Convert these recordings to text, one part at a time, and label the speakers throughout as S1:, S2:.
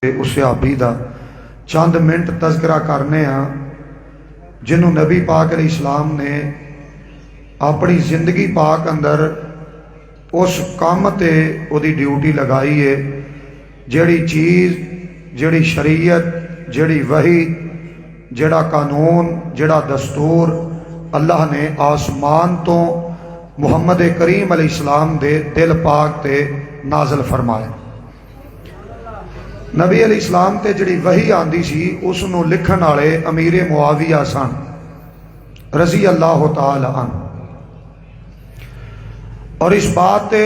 S1: اس صحابی دا چند منٹ تذکرہ کرنے ہاں جنہوں نبی پاک علیہ السلام نے اپنی زندگی پاک اندر اس کام تے او دی ڈیوٹی لگائی ہے، جیڑی چیز، جیڑی شریعت، جیڑی وحی، جیڑا قانون، جیڑا دستور اللہ نے آسمان تو محمد کریم علیہ السلام دے دل پاک تے نازل فرمایا۔ نبی علیہ السلام تے جڑی وحی آندی سی اس نو لکھن والے امیر معاویہ سن رضی اللہ تعالی عنہ، اور اس بات تے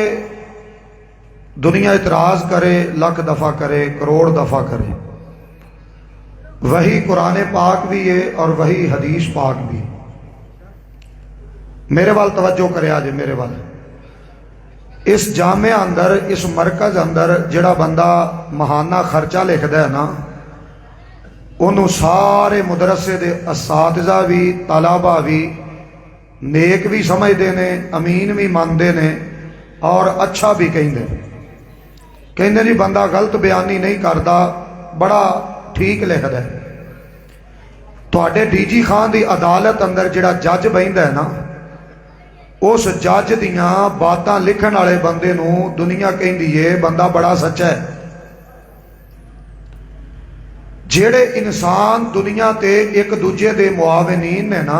S1: دنیا اعتراض کرے، لاکھ دفعہ کرے، کروڑ دفعہ کرے، وحی قرآن پاک بھی ہے اور وحی حدیث پاک بھی۔ میرے وال توجہ کرے آجے، میرے وال اس جامعہ اندر، اس مرکز اندر جڑا بندہ ماہانہ خرچہ لکھدا ہے نا، انہوں سارے مدرسے دے اساتذہ بھی، طلبہ بھی نیک بھی سمجھدے نے، امین بھی ماندے نے، اور اچھا بھی کہندے جی بندہ غلط بیانی نہیں کردا، بڑا ٹھیک لکھدا ہے۔ تواڈے ڈی جی خان دی عدالت اندر جڑا جج بہندا ہے نا، اس جج دیاں باتاں لکھن والے بندے نو دنیا کہندی ہے بندہ بڑا سچا ہے۔ جیڑے انسان دنیا تے ایک دوجے دے معاونین نے نا،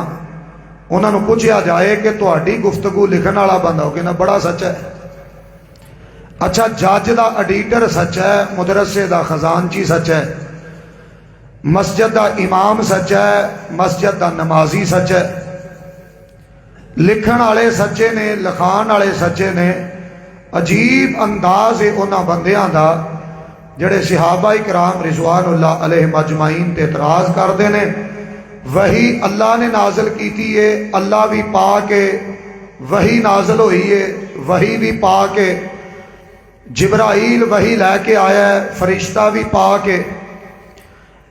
S1: انہاں نو پوچھیا جائے کہ تہاڈی گفتگو لکھن والا بندہ ہو کہ نا بڑا سچا ہے۔ اچھا، جج دا ایڈیٹر سچا ہے، مدرسے دا خزانچی سچا ہے، مسجد دا امام سچا ہے، مسجد دا نمازی سچا ہے، لکھن والے سچے نے، لکھان والے سچے نے۔ عجیب انداز ہے انہاں بندیاں دا جڑے صحابہ کرام رضوان اللہ علیہم اجمعین تے اعتراض کردے نے۔ وحی اللہ نے نازل کیتی ہے، اللہ بھی پاک ہے، وحی نازل ہوئی ہے، وحی بھی پاک ہے، جبرائیل وحی لے کے آیا ہے، فرشتہ بھی پاک ہے،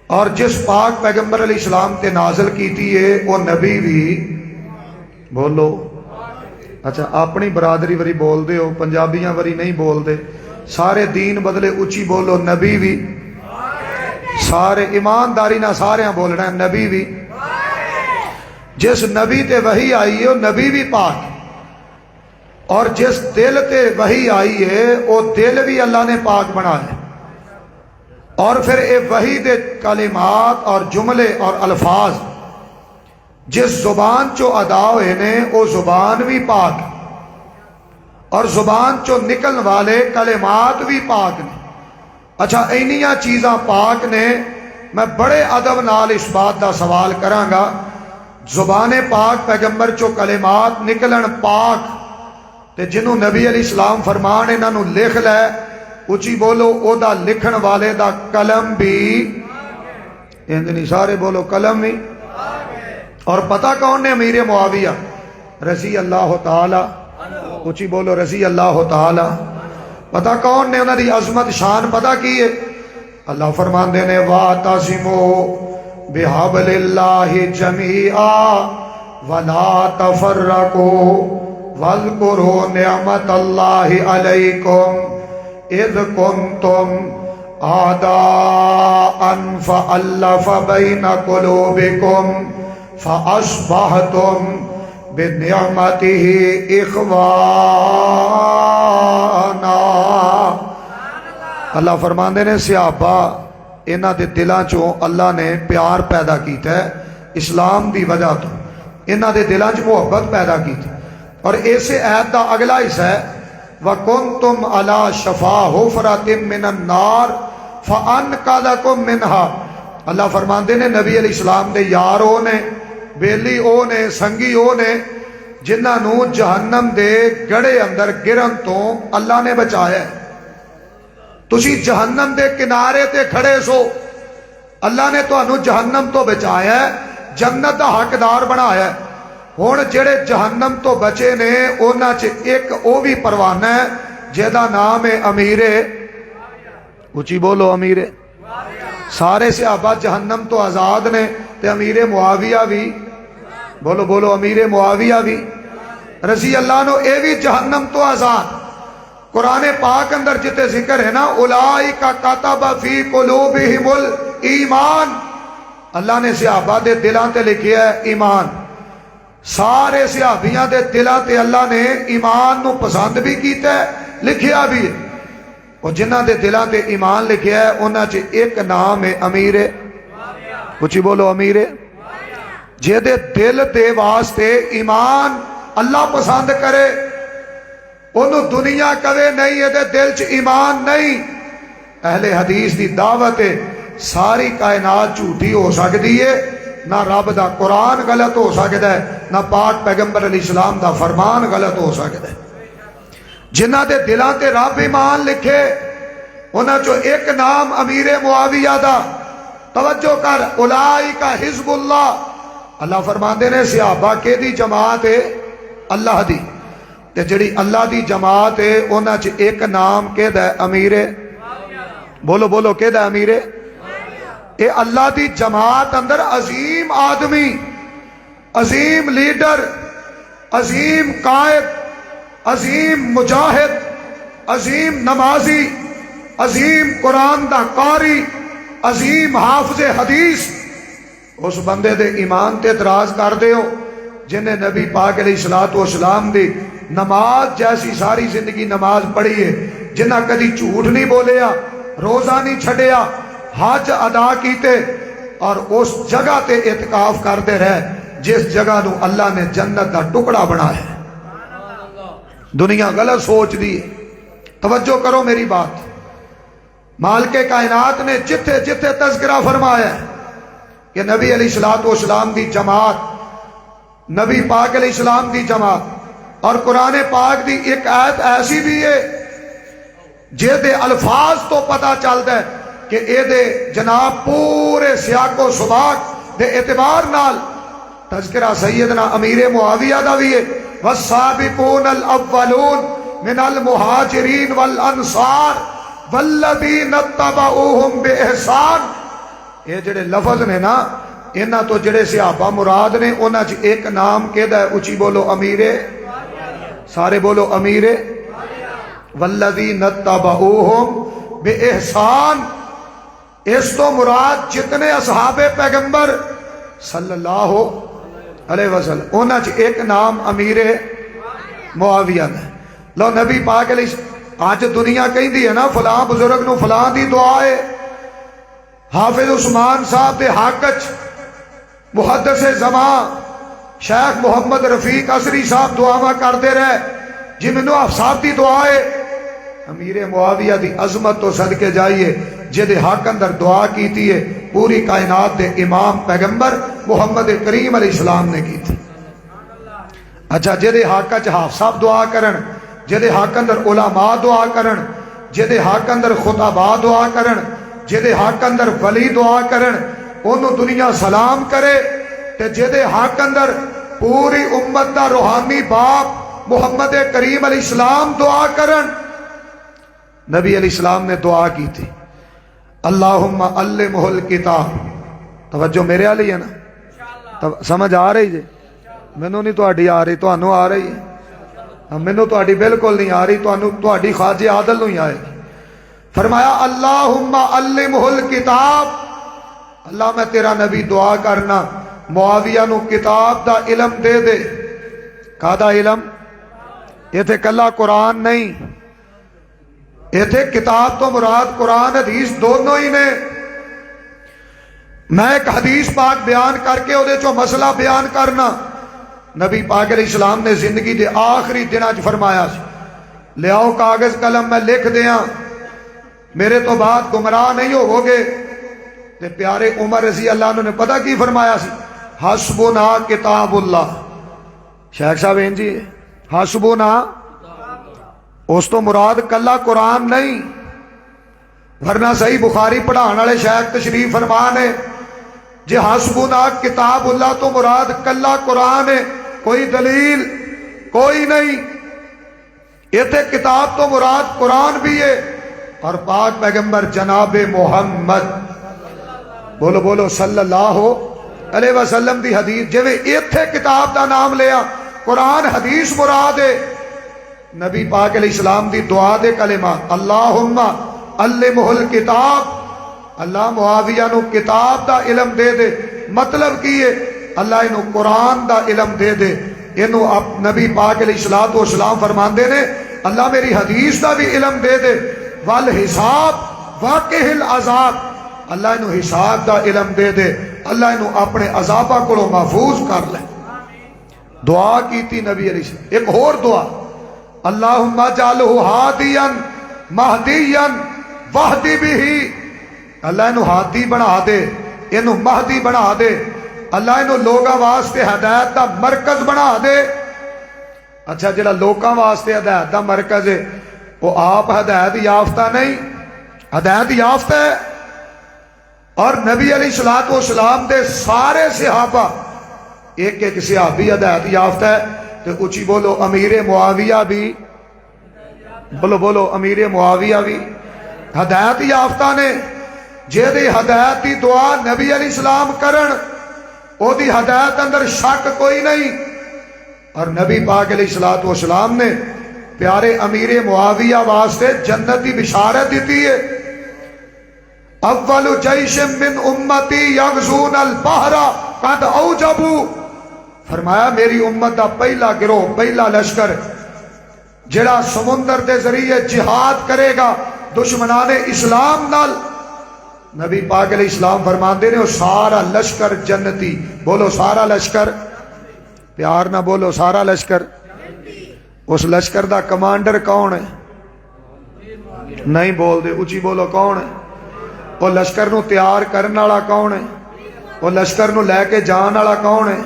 S1: اور جس پاک پیغمبر علیہ السلام تے نازل کیتی ہے وہ نبی بھی، بولو اچھا اپنی برادری وری بول دے ہو، پنجابیاں وری نہیں بول دے، سارے دین بدلے اچھی بولو، نبی بھی، سارے ایمانداری نہ سارے بولنا ہے نبی بھی۔ جس نبی تے وحی آئی ہے وہ نبی بھی پاک ہے، اور جس دل تے وحی آئی ہے وہ دل بھی اللہ نے پاک بنا ہے، اور پھر اے وحی دے کلمات اور جملے اور الفاظ جس زبان چو ادا ہوئے نے وہ زبان بھی پاک، اور زبان چو نکلن والے کلمات بھی پاک نے۔ اچھا اینیاں چیزاں پاک نے، میں بڑے ادب نال اس بات دا سوال کرانگا، زبان پاک پیغمبر چو کلمات نکلن پاک، تے جنہوں نبی علیہ السلام فرمان انہوں لکھ لے، اچھی بولو او دا لکھن والے دا قلم بھی، نہیں سارے بولو قلم بھی۔ اور پتہ کون نے امیر معاویہ رضی اللہ تعالی، اچھی بولو رضی اللہ تعالی، پتہ کون نے انہوں دی عظمت شان پتہ کی ہے؟ اللہ فرمان دینے وَاعْتَصِمُوا بِحَبْلِ اللَّهِ جَمِيعًا وَلَا تَفَرَّقُوا وَاذْكُرُوا نِعْمَةَ اللَّهِ عَلَيْكُمْ إِذْ كُنْتُمْ أَعْدَاءً فَأَلَّفَ بَيْنَ قُلُوبِكُمْ فَأَصْبَحْتُمْ بِنِعْمَتِهِ إِخْوَانًا۔ اللہ فرماندے نے صحابہ انہاں دے دلاں چوں اللہ نے پیار پیدا کیتا ہے، اسلام دی وجہ تو انہاں دے دلاں چ محبت پیدا کیتی، اور ایسے آیت دا اگلا حصہ ہے وَكُنْتُمْ عَلَى شَفَا حُفْرَةٍ مِّنَ النَّارِ فَأَنْقَذَكُم مِّنْهَا۔ اللہ فرماندے نے نبی علیہ السلام دے یار او نے، بیلی او نے، سنگی او نے جنہاں نو جہنم دے گڑے اندر گرن تو اللہ نے بچایا ہے۔ تسی جہنم دے کنارے تے کھڑے سو، اللہ نے تو انو جہنم تو بچایا ہے، جنت دا حقدار بنایا ہے۔ ہون جڑے جہنم تو بچے نے اونا چے ایک او بھی پروانہ ہے جیدہ نام ہے امیر، اچھی بولو امیر، سارے صحابہ جہنم تو آزاد نے، تے امیر معاویہ بھی، بولو بولو امیر معاویہ بھی رضی اللہ عنہ، اے بھی جہنم تو آزاد۔ قرآن پاک اندر جتے ذکر ہے نا اولئک کتب فی قلوبہم الایمان، اللہ نے صحابہ دے دلاں تے لکھیا ہے ایمان. سارے صحابیاں دے دلاں تے اللہ نے ایمان نو پسند بھی کیتا ہے لکھیا بھی ہے. اور جنہ دے دلاں تے ایمان لکھیا ہے انہاں چ ایک نام ہے امیر، کچھ بولو امیر، جے دے دل دے واسطے ایمان اللہ پسند کرے انہوں دنیا کہے نہیں یہ دے دل چ ایمان نہیں. اہل حدیث دی دعوت ہے ساری کائنات جھوٹی ہو سکتی ہے، نہ رب دا قرآن غلط ہو سکتا ہے، نہ پاک پیغمبر علیہ السلام دا فرمان غلط ہو سکتا ہے. جنہ دے دلاں تے رب ایمان لکھے انہاں چو ایک نام امیر معاویہ دا. توجہ کر، اولئک حزب اللہ، اللہ فرماندے نے صحابہ کے دی جماعت ہے اللہ دی، تے جڑی اللہ دی جماعت ہے انہاں چ ایک نام کہ دا امیر، بولو بولو کہ دا امیر. اے اللہ دی جماعت اندر عظیم آدمی، عظیم لیڈر، عظیم قائد، عظیم مجاہد، عظیم نمازی، عظیم قرآن دا قاری، عظیم حافظ حدیث، اس بندے دے ایمان تے اعتراض کر دے ہو جنہیں نبی پاک علیہ السلام دی نماز جیسی ساری زندگی نماز پڑھی ہے، جنہ کدی جھوٹ نہیں بولیا، روزہ نہیں چھڑیا، حج ادا کیتے، اور اس جگہ تے اعتکاف کرتے رہے جس جگہ نو اللہ نے جنت دا ٹکڑا بنایا. دنیا غلط سوچ دی. توجہ کرو میری بات، مالک کائنات نے جتھے جتھے تذکرہ فرمایا ہے کہ نبی علیہ السلام دی جماعت، نبی پاک علیہ السلام دی جماعت، اور قرآن پاک دی ایک آیت ایسی بھی ہے جے دے الفاظ تو پتہ چلتا ہے کہ اے دے جناب پورے سیاق و سباق دے اعتبار نال تذکرہ سیدنا امیر معاویہ دا بھی ہے. والسابقون الاولون من المہاجرین والانصار والذین اتبعوہم باحسان. یہ جڑے لفظ نے نا انہاں تو جڑے صحابہ مراد نے انہاں چ ایک نام کہدا ہے، اچھی بولو امیر، سارے بولو امیر. والذین اتبعوہم باحسان، اس تو مراد جتنے اصحاب پیغمبر صلی اللہ علیہ وسلم انہاں چ ایک نام امیر معاویہ ہے. لو نبی پاک علیہ آج دنیا کہندی ہے نا فلاں بزرگ نو فلاں دی دعا ہے، حافظ عثمان صاحب دے حق وچ محدث زمان شیخ محمد رفیق اثری صاحب دعاواں کردے رہے جی مینوں صاحب دی دعا ہے. امیر معاویہ دی عظمت تو صدقے جائیے جدے حق اندر دعا کیتی ہے پوری کائنات دے امام پیغمبر محمد کریم علیہ السلام نے کی تھی. اچھا جدے حق اچ حافظ صاحب دعا کرن، جدے حق اندر علماء دعا کرن، جدے حق اندر خطباء دعا کرن، جدے حق اندر ولی دعا کرن انہوں دنیا سلام کرے، تے جدے حق اندر پوری امت دا روحانی باپ محمد کریم علیہ السلام دعا کرن. نبی علیہ السلام نے دعا کی تھی اللہم علمہ الکتاب. توجہ میرے والی ہے نا، سمجھ آ رہی جی؟ مینوں نہیں تہاڈی آ رہی، تہانوں آ رہی ہے؟ مینوں تہاڈی بالکل نہیں آ رہی، تہاڈی خواجہ عادل نوں ہی آئے گی. فرمایا اللہم علمہ الکتاب، اللہ میں تیرا نبی دعا کرنا معاویہ نو کتاب دا علم دے دے. کادا علم؟ یہ تھے کلا قرآن نہیں، یہ تھے کتاب تو مراد قرآن حدیث دونوں ہی نے. میں ایک حدیث پاک بیان کر کے وہ جو مسئلہ بیان کرنا، نبی پاک علیہ السلام نے زندگی دے آخری دنوں فرمایا لے آؤ کاغذ قلم میں لکھ دیاں، میرے تو بعد گمراہ نہیں ہو گے. تے پیارے عمر رضی اللہ عنہ نے پتہ کی فرمایا سی؟ حسبنا کتاب اللہ. شیخ صاحب ہیں جی حسبنا، اس تو مراد کلا قرآن نہیں، ورنہ صحیح بخاری پڑھان والے شیخ تشریف فرمان ہے جی حسبنا کتاب اللہ تو مراد کلا قرآن ہے، کوئی دلیل کوئی نہیں. یہ تے کتاب تو مراد قرآن بھی ہے اور پاک پیغمبر جناب محمد بولو بولو صلی اللہ علیہ وسلم دی حدیث. جی ایتھے کتاب دا نام لیا قرآن حدیث مراد ہے، نبی پاک علیہ السلام دی دعا دے کلمات اللہم علمہ الکتاب، اللہ معاویہ نو کتاب دا علم دے دے، مطلب کی ہے اللہ انہوں قرآن دا علم دے دے، انہوں نبی پاک علیہ السلام فرماندے نے اللہ میری حدیث دا بھی علم دے دے، والحساب واقع العذاب، اللہ انہوں حساب دا علم دے دے، اللہ انہوں اپنے عذابہ کو محفوظ کر لے۔ دعا کی تھی نبی علیہ السلام۔ ایک اور دعا اللہم اجعلہ ہادیا مہدیا واہدی بہ، اللہ انہوں ہادی بنا دے، انہوں مہدی بنا دے، اللہ انہوں لوگاں واسطے ہدایت دا مرکز بنا دے۔ اچھا جڑا لوگاں واسطے ہدایت دا مرکز ہے وہ آپ ہدایت یافتہ نہیں، ہدایت یافتہ ہے، اور نبی علیہ السلام دے سارے صحابہ ایک ایک صحابی ہدایت یافتہ ہے۔ تو اچھی بولو امیر معاویہ بھی، بولو امیر معاویہ بھی ہدایت یافتہ نے، جے دی ہدایت دی دعا نبی علیہ السلام کرن او دی ہدایت اندر شک کوئی نہیں۔ اور نبی پاک علیہ السلام نے پیارے امیر معاویہ واسطے جنت دی بشارت دیتی ہے، اول جیش من امتی یغزون البحر قد اوجبوا، فرمایا میری امت دا پہلا گروہ، پہلا لشکر جڑا سمندر دے ذریعے جہاد کرے گا دشمنان اسلام نال، نبی پاک علیہ السلام فرماندے نے وہ سارا لشکر جنتی۔ بولو سارا لشکر، پیار نہ بولو سارا لشکر۔ اس لشکر دا کمانڈر کون ہے؟ نہیں بول دے، اچھی بولو کون ہے؟ وہ لشکر نو تیار کرنے والا کون ہے؟ وہ لشکر نو لے کے جان والا کون ہے؟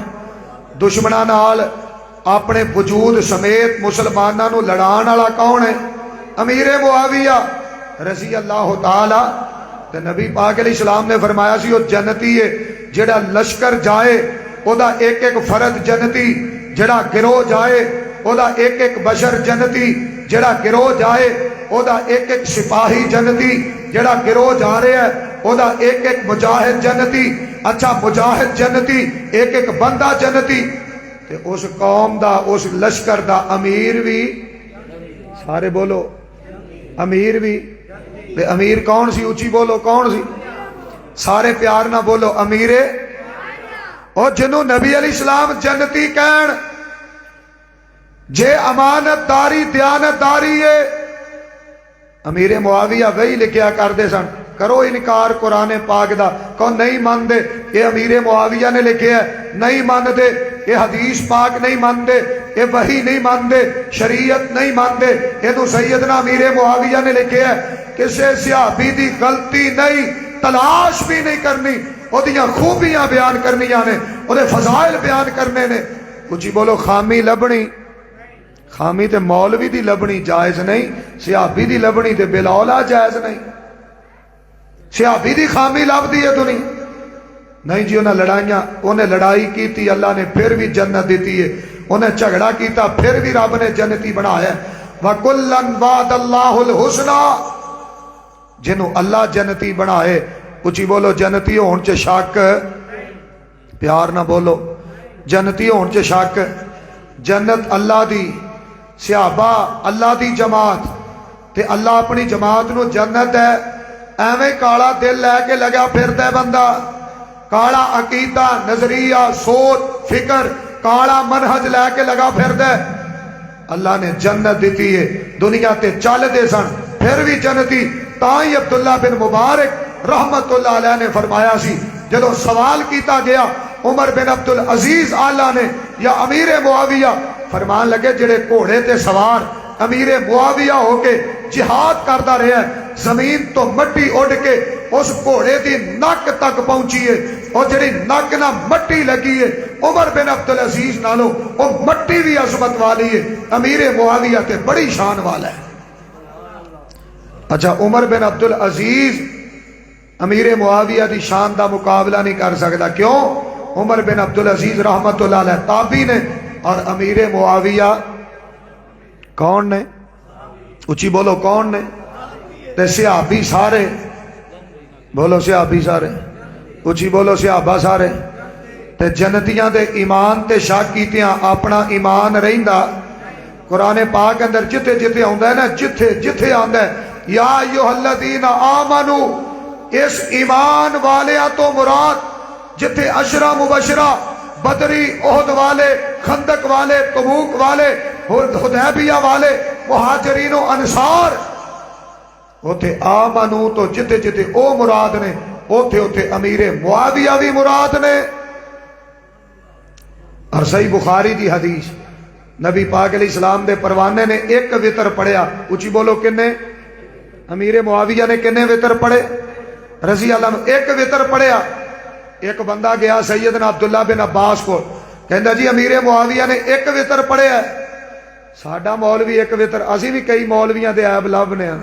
S1: دشمناں نال اپنے وجود سمیت مسلماناں نو لڑان والا کون ہے؟ امیر معاویہ رضی اللہ تعالی۔ تو نبی پاک علیہ السلام نے فرمایا سی وہ جنتی ہے، جڑا لشکر جائے او دا ایک ایک فرد جنتی، جڑا گروہ جائے او دا ایک ایک بشر جنتی، جڑا گروہ جائے او دا ایک ایک سپاہی جنتی، جڑا گروہ جا رہے ہے او دا ایک ایک مجاہد جنتی۔ اچھا مجاہد جنتی، ایک ایک بندہ جنتی، تے اس قوم دا اس لشکر دا امیر بھی، سارے بولو امیر بھی، تے امیر کون سی؟ اچھی بولو کون سی؟ سارے پیار نہ بولو امیر، اور جنہوں نبی علیہ السلام جنتی کہن، جے امانت داری دیانت داری ہے۔ امیر معاویہ وہی لکھیا کر دے سن، کرو انکار قرآن پاک دا، کون نہیں مان دے، یہ امیر معاویہ نے لکھے ہے، نہیں مان دے، یہ حدیث پاک نہیں مان دے، یہ وحی نہیں مان دے، شریعت نہیں مان دے، یہ تو سیدنا امیر معاویہ نے لکھے ہے، کسے صحابی دی غلطی نہیں، تلاش بھی نہیں کرنی، وہ دیاں خوبیاں بیان کرنی آنے، وہ فضائل بیان کرنے نے۔ کچھ بولو خامی لبنی، خامی تے مولوی دی لبنی جائز نہیں، صحابی دی لبنی تے بلاولا جائز نہیں۔ صحابی دی خامی لب دی ہے دنیا نہیں جی، انہیں لڑائیاں، انہیں لڑائی کی تھی اللہ نے پھر بھی جنت دیتی ہے، انہیں جھگڑا کیتا پھر بھی رب نے جنتی بنایا ہے۔ وَكُلًّا وَعَدَ اللَّهُ الْحُسْنَى، جنہوں اللہ جنتی بنائے، کچھ بولو جنتی ہون چے شک، پیار نہ بولو جنتی ہون چے شک۔ جنت اللہ دی، صحابہ اللہ دی جماعت، تے اللہ اپنی جماعت نو جنت ہے۔ ایویں کالا دل لے کے لگا پھردا ہے بندہ، کالا عقیدہ نظریہ سوچ فکر کالا منہج لے کے لگا پھردا ہے، اللہ نے جنت دیتی ہے۔ دنیا تے چل دے سن پھر بھی جنتی، تاں ہی عبداللہ بن مبارک رحمت اللہ علیہ نے فرمایا سی، جدو سوال کیتا گیا عمر بن عبدالعزیز آلہ نے یا امیر معاویہ، فرمان لگے جڑے گھوڑے تے سوار امیر معاویہ ہو کے جہاد کرتا رہا ہے، زمین تو مٹی اڑ کے اس گھوڑے دی نک تک پہنچی ہے، اور جڑی نک نہ مٹی لگی ہے عمر بن عبدالعزیز نالو وہ مٹی بھی عظمت والی ہے، امیر معاویہ تے بڑی شان والا ہے۔ اچھا عمر بن عبدالعزیز امیر معاویہ دی شان دا مقابلہ نہیں کر سکتا، کیوں؟ عمر بن عبدالعزیز رحمت اللہ علیہ تابعی نے، اور امیر معاویہ کون نے؟ اچھی بولو کون نے؟ تے صحابی سارے، بولو صحابی سارے، اچھی بولو صحابہ سارے۔ تے جنتیاں دے ایمان تے شک کیتیاں اپنا ایمان رہندا، قرآن پاک اندر جتھے جتھے آندا ہے نا، جتھے جتھے آندا ہے یا ایھا آمنو، اس ایمان والیاں تو مراد جتھے عشرہ مبشرہ، بدری، احد والے، خندق والے، تبوک والے، حدیبیہ والے، مہاجرین و انصار، اوتھے آمنو تو جتھے جتھے او مراد نے، اوتھے اوتھے امیر معاویہ بھی مراد نے۔ اور صحیح بخاری دی حدیث، نبی پاک علیہ السلام دے پروانے نے ایک وطر پڑھیا، اچھی بولو کنے؟ امیر معاویہ نے کنے وطر پڑھے؟ رضی اللہ عنہ ایک وطر پڑھیا۔ ایک بندہ گیا سیدنا عبداللہ بن عباس کو، کہندا جی امیر معاویہ نے ایک وطر پڑھیا ہے۔ ساڈا مولوی ایک وطر، اسی بھی کئی مولویاں دے عیب لبنے ہیں،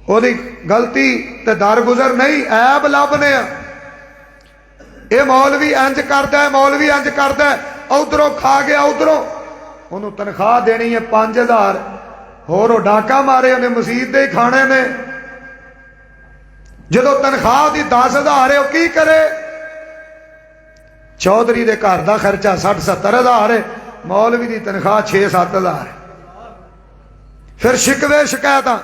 S1: وہ دی غلطی تے درگزر نہیں، عیب لبنے ہیں۔ اے مولوی انج کردا ہے، مولوی انج کردا ہے، ادھروں کھا گیا، ادھروں انہوں تنخواہ دینی ہے 5000، اور وہ ڈاکہ مارے انہیں مسجد دے ہی کھانے نے، جدو تنخواہ دی 10,000 ہے وہ کی کرے؟ چودھری دے گھر دا خرچہ 60-70 ہزار ہے، مولوی دی تنخواہ 6-7 ہزار ہے۔ پھر شکوے شکایتاں،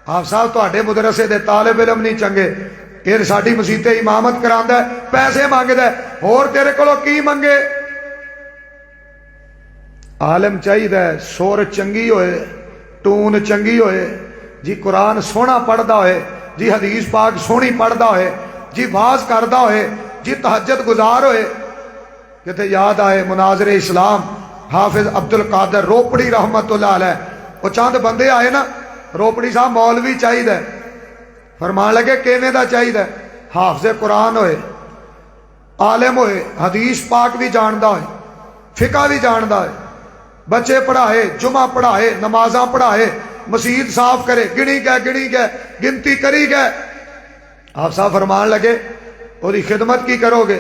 S1: آپ صاحب تواڈے مدرسے دے طالب علم نہیں چنگے، یہ ساڈی مسجد تے امامت کراندا ہے، پیسے مانگدا ہے، اور تیرے کولوں کی منگے؟ عالم چاہیے سور چنگی ہوئے، ٹون چنگی ہوئے، جی قرآن سونا پڑھدا ہوئے، جی حدیث پاک سونی پڑھدا ہوئے، جی واز کردا ہوئے، جی تہجد گزار ہوئے۔ کہتے یاد آئے مناظر اسلام حافظ عبد القادر روپڑی رحمت اللہ علیہ، وہ چاند بندے آئے نا، روپڑی صاحب مولوی چاہیے، فرمان لگے کیویں دا چاہیے؟ حافظ قرآن ہوئے، عالم ہوئے، حدیث پاک بھی جاندا ہوئے، فقہ بھی جاندا ہوئے، بچے پڑھائے، جمعہ پڑھائے، نمازاں پڑھائے، مسجد صاف کرے، گنی گئے گنتی کری گئے۔ آپ صاحب فرمان لگے اور خدمت کی کرو گے؟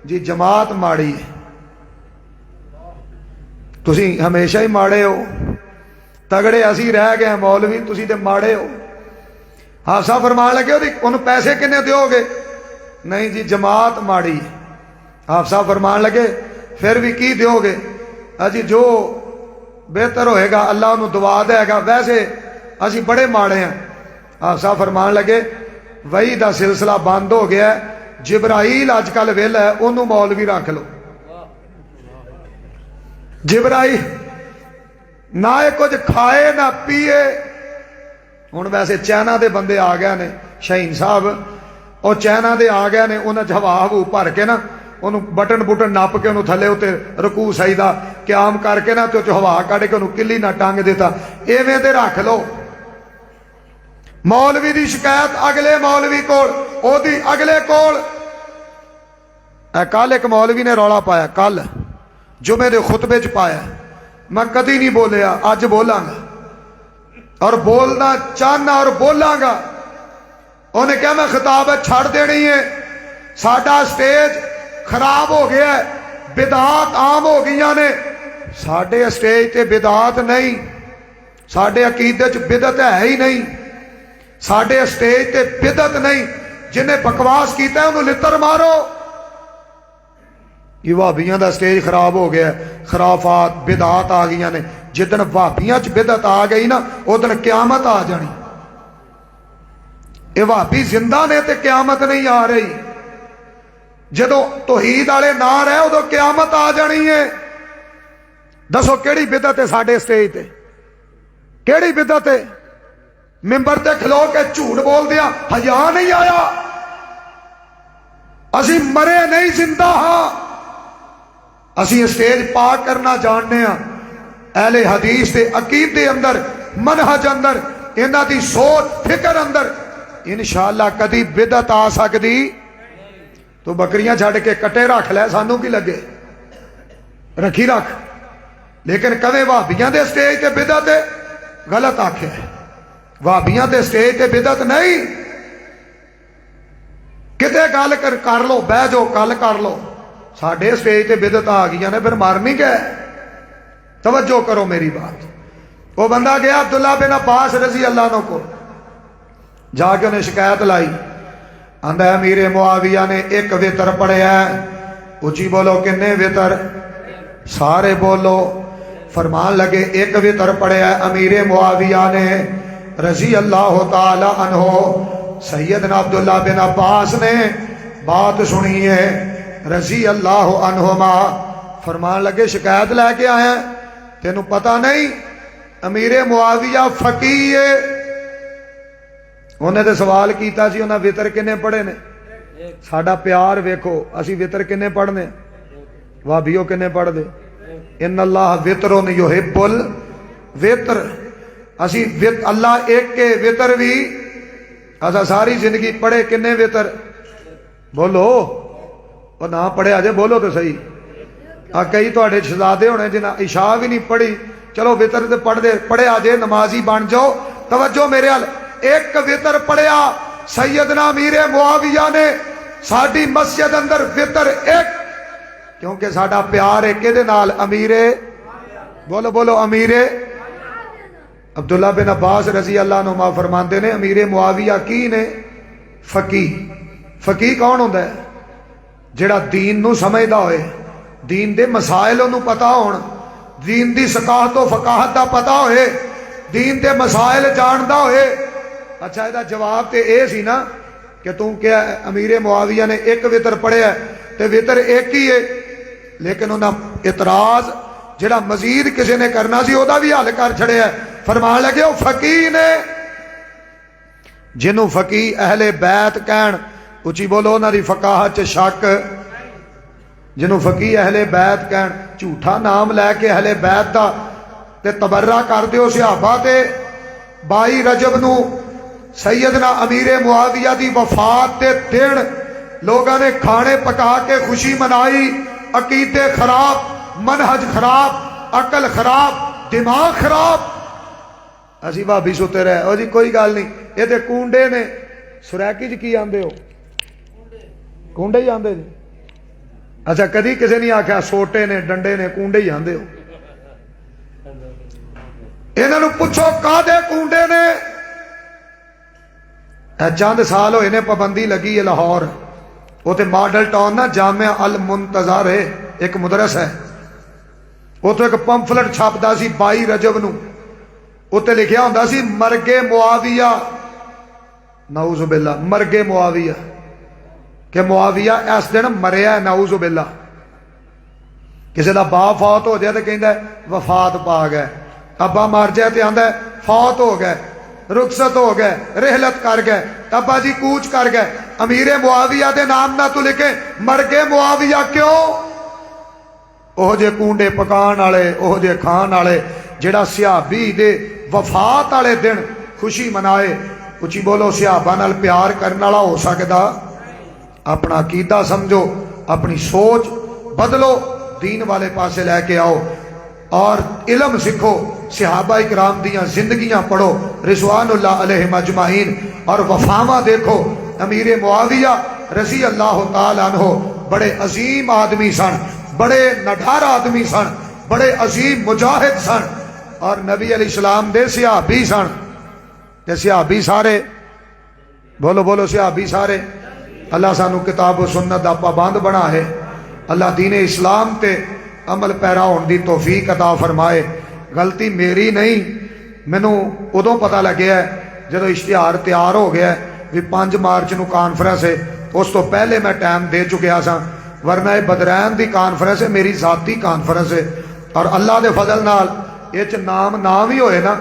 S1: جی جماعت ماڑی ہے، تسی ہمیشہ ہی ماڑے ہو، تگڑے اسی رہ گئے ہیں، مولوی تسی تے ماڑے ہو۔ آپ صاحب فرمان لگے انہوں پیسے کنے دیو گے؟ نہیں جی جماعت ماڑی ہے۔ آپ صاحب فرمان لگے پھر بھی کی دیو گے؟ جی جو بہتر ہوئے گا اللہ انہوں دعا دے گا، ویسے اسی بڑے ماڑے ہیں۔ آپ صاحب فرمان لگے وہی دا سلسلہ بند ہو گیا ہے، جبرائیل آج کل ویلا ہے، انہوں مولوی رکھ لو۔ جبرائیل نہ کچھ کھائے نہ پیے، ہوں ویسے چائنا دے بندے آ گئے نے، شہین صاحب اور چائنا دے آ گئے نے، انہیں ہوا ہو بھر کے نا، انہوں بٹن بٹن نپ کے انہوں تھلے ہوتے رکوع سجدہ قیام کر کے نا، تو ہوا کٹ کے انہوں کلی نہ ٹانگ دیتا، ایویں دے رکھ لو۔ مولوی دی شکایت اگلے مولوی کول، او دی اگلے کول۔ کل ایک مولوی نے رولا پایا، کل جمعے دے خطبے چ پایا، میں کدی نہیں بولیا، اج بولاں گا اور بولنا چاہنا اور بولاں گا۔ انہیں کہا میں خطابت چھڑ دینی ہے، ساڈا سٹیج خراب ہو گیا ہے، بدعات عام ہو گئی نے۔ ساڈے سٹیج تے بدعات نہیں، ساڈے عقیدے چ بدعت ہے ہی نہیں، ساڈے سٹیج تے بدعت نہیں، جنہیں بکواس کیتا ہے انہوں لتر مارو۔ یہ وہابیاں دا سٹیج خراب ہو گیا ہے، خرافات بدعات آ گئی نے، جدن وہابیاں چ بدعت آ گئی نا ادن قیامت آ جانی۔ یہ وہابی زندہ نے تے قیامت نہیں آ رہی، جدو توحید والے نہ رہے ادو قیامت آ جانی ہے۔ دسو کیڑی بدعت ہے ساڈے سٹیج تے؟ کیڑی بدعت ہے؟ ممبر تے کھلو کے جھوٹ بول دیا، حیا نہیں آیا؟ اسی مرے نہیں، زندہ ہاں۔ اسی سٹیج پاک کرنا جاننے ہاں، اہل حدیث دے عقیدے اندر، منہج اندر، انہاں دی سوچ فکر اندر انشاءاللہ کدی بدعت آ سکتی؟ تو بکریاں چھڑ کے کٹے رکھ لے، سانوں کی لگے، رکھی رکھ۔ لیکن کدے وہابیاں دے سٹیج تے بدعت ہے؟ غلط آکھے، وہابیاں دے سٹیج تے بدعت نہیں۔ کتے گل کر لو، بہ جاؤ گل کر لو، ساڈے سٹیج تے بدعت آ گئی نے، پھر مر نہیں گئے۔ توجہ کرو میری بات۔ وہ بندہ گیا عبداللہ بن عباس رضی اللہ عنہ کو، جا کے انہیں شکایت لائی، آندا ہے امیر معاویہ نے ایک وتر پڑھیا ہے۔ اچھی بولو کنے وتر؟ سارے بولو۔ فرمان لگے ایک وطر پڑھیا امیر معاویہ نے رضی اللہ تعالی عنہ، سیدنا عبداللہ بن عباس نے بات سنی ہے رضی اللہ عنہما، فرمان لگے شکایت لے کے آیا تینوں پتہ نہیں امیر معاویہ فقیہ ہے؟ انہیں تو سوال کیتا سی انہیں وطر کنے پڑھے نے؟ ساڈا پیار ویکھو، اسی وطر کنے پڑھنے؟ وابیو کنے پڑھ دے؟ ان اللہ وطرن یحب الوطر، اسی اللہ ایک کے وطر بھی اسا ساری زندگی پڑھے کنے وطر؟ بولو، اور نہ پڑھے آجے بولو تو صحیح۔ کئی تواڈے شہزادے ہونے جنہاں عشاء بھی نہیں پڑھی، چلو وطر تے پڑھ دے، پڑھے آجے نمازی بن جاؤ۔ توجہ میرے حال، ایک وطر پڑھیا سیدنا امیر معاویہ نے، ساڈی مسجد اندر وطر ایک، کیونکہ ساڈا پیار ہے کدے نال؟ امیر، بولو بولو، امیر عبداللہ بن عباس رضی اللہ عنہ فرماندے نے امیر معاویہ کی نے؟ فقیہ۔ فقیہ کون ہوندا ہے؟ جڑا دین نو سمجھدا ہوئے، دین دے مسائل انہوں پتا ہون، دین دی ثقافت و فقاہت دا پتا ہوئے، دین دے مسائل جاندا ہوئے۔ اچھا یہ جواب تے اے سی نا کہ تم کیا امیر معاویہ نے ایک وطر پڑھیا ہے تے وطر ایک ہی ہے، لیکن انہاں اعتراض جڑا مزید کسی نے کرنا سی او دا بھی حل کر چھڑیا ہے۔ فرمان لگے وہ فقیہ نے، جنہوں فقیہ اہل بیت کہن، اچھی بولو انہاں دی فقاہت چ شک، جنہوں فقیہ اہل بیت کہن، جھوٹا نام لے کے اہل بیت دا تے تبرہ کر دیو صحابہ تے۔ 22 رجب نو سیدنا امیر معاویہ دی وفات تے دن لوگاں نے کھانے پکا کے خوشی منائی، عقیدے خراب، منہج خراب، عقل خراب، دماغ خراب۔ اسی بھابی ستے رہے، او جی کوئی گل نہیں، یہ تے کونڈے نے۔ سریکی جی کی آندے ہو؟ کونڈے ہی آندے جی؟ اچھا کدی کسی نہیں آکھیا سوٹے نے، ڈنڈے نے، کونڈے ہی آندے ہو؟ انہاں نوں پوچھو کادے کونڈے نے؟ چند سال ہوئے نے پابندی لگی ہے لاہور، وہ تے ماڈل ٹاؤن نا جامعہ المنتظر ہے، ایک مدرس ہے، وہ تو ایک پمفلٹ چھاپدا سی 22 رجب نو، اتنے لکھیا ہوندا سی مرگے معاویہ، نعوذ باللہ، مرگے معاویہ، کہ معاویہ اس دن مریا ہے، نعوذ باللہ۔ کسی دا باپ فوت ہو جائے تو کہندا ہے وفات پا گئے، ابا مر جائے تو آندا ہے فوت ہو گئے، رخصت ہو گئے، رحلت کر گئے، ابا جی کوچ کر گئے۔ امیر معاویہ دے نام نہ تو لکھے مرگے معاویہ، کیوں؟ اوہ جے کونڈے پکان والے، اوہ جے کھان والے، جڑا صحابی دے وفات والے دن خوشی منائے، اچھی بولو صحابہ نال پیار کرنے والا ہو سکدا؟ اپنا عقیدہ سمجھو، اپنی سوچ بدلو، دین والے پاسے لے کے آؤ، اور علم سکھو، صحابہ اکرام دیاں زندگیاں پڑھو رضوان اللہ علیہم اجمعین، اور وفاواں دیکھو۔ امیر معاویہ رضی اللہ تعالی عنہ بڑے عظیم آدمی سن، بڑے نڈھار آدمی سن، بڑے عظیم مجاہد سن، اور نبی علیہ السلام دے صحابی سن۔ تے صحابی سارے، بولو بولو، صحابی سارے۔ اللہ سانو کتاب و سنت دا پابند بنا ہے، اللہ دین اسلام تے عمل پیرا ہون دی توفیق عطا فرمائے۔ غلطی میری نہیں، مینوں ادوں پتہ لگیا ہے جدو اشتہار تیار ہو گیا ہے بھی 5 مارچ نو کانفرنس ہے، اس تو پہلے میں ٹائم دے چکیا سا، ورنہ یہ بدرین دی کانفرنس ہے، میری ذاتی کانفرنس ہے، اور اللہ دے فضل نال یہ نام ہی ہوئے نا